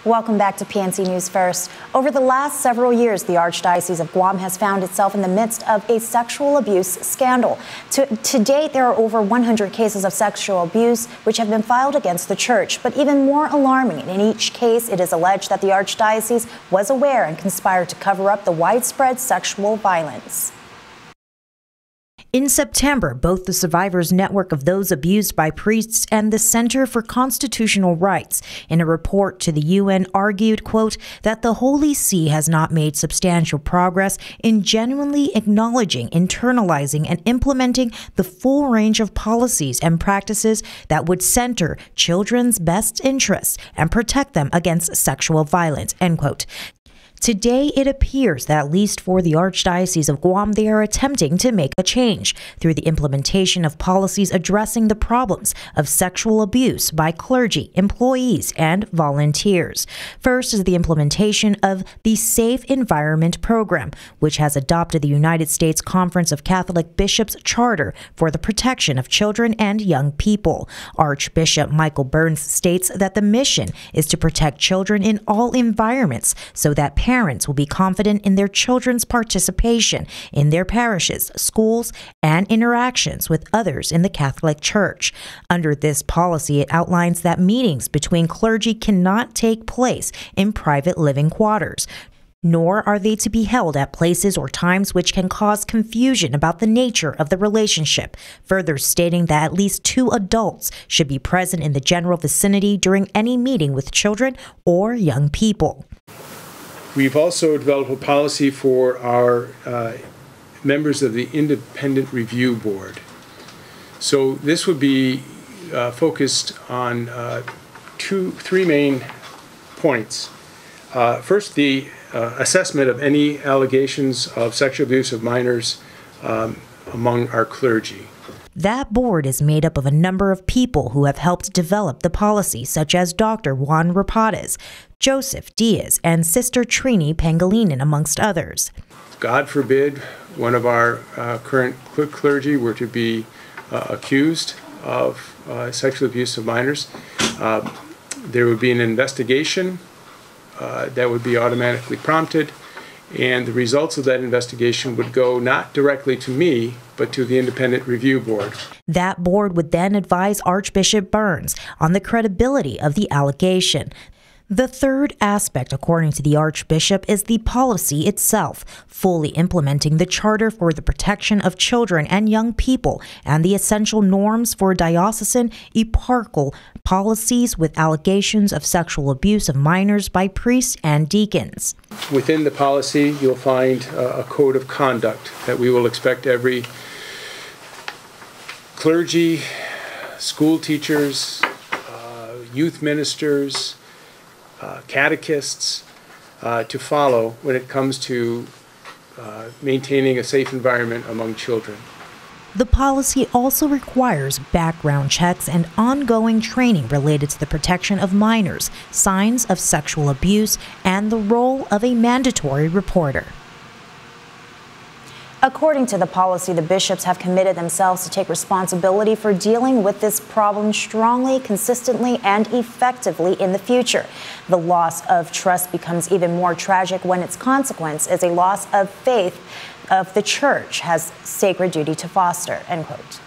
Welcome back to PNC News First. Over the last several years, the Archdiocese of Guam has found itself in the midst of a sexual abuse scandal. To date, there are over 100 cases of sexual abuse which have been filed against the church. But even more alarming, in each case, it is alleged that the Archdiocese was aware and conspired to cover up the widespread sexual violence. In September, both the Survivors Network of Those Abused by Priests and the Center for Constitutional Rights, in a report to the UN, argued, quote, that the Holy See has not made substantial progress in genuinely acknowledging, internalizing, and implementing the full range of policies and practices that would center children's best interests and protect them against sexual violence, end quote. Today, it appears that at least for the Archdiocese of Guam, they are attempting to make a change through the implementation of policies addressing the problems of sexual abuse by clergy, employees, and volunteers. First is the implementation of the Safe Environment Program, which has adopted the United States Conference of Catholic Bishops' Charter for the protection of children and young people. Archbishop Michael Burns states that the mission is to protect children in all environments so that parents will be confident in their children's participation in their parishes, schools, and interactions with others in the Catholic Church. Under this policy, it outlines that meetings between clergy cannot take place in private living quarters, nor are they to be held at places or times which can cause confusion about the nature of the relationship, further stating that at least 2 adults should be present in the general vicinity during any meeting with children or young people. We've also developed a policy for our members of the Independent Review Board. So this would be focused on 3 main points. First, the assessment of any allegations of sexual abuse of minors among our clergy. That board is made up of a number of people who have helped develop the policy, such as Dr. Juan Rapadas, Joseph Diaz, and Sister Trini Pangilinan, amongst others. God forbid one of our current clergy were to be accused of sexual abuse of minors. There would be an investigation that would be automatically prompted, and the results of that investigation would go not directly to me, but to the Independent Review Board. That board would then advise Archbishop Burns on the credibility of the allegation. The third aspect, according to the Archbishop, is the policy itself, fully implementing the Charter for the Protection of Children and Young People and the essential norms for diocesan eparchal policies with allegations of sexual abuse of minors by priests and deacons. Within the policy, you'll find a code of conduct that we will expect every clergy, school teachers, youth ministers, catechists to follow when it comes to maintaining a safe environment among children. The policy also requires background checks and ongoing training related to the protection of minors, signs of sexual abuse, and the role of a mandatory reporter. According to the policy, the bishops have committed themselves to take responsibility for dealing with this problem strongly, consistently, and effectively in the future. The loss of trust becomes even more tragic when its consequence is a loss of faith of the Church has sacred duty to foster, end quote.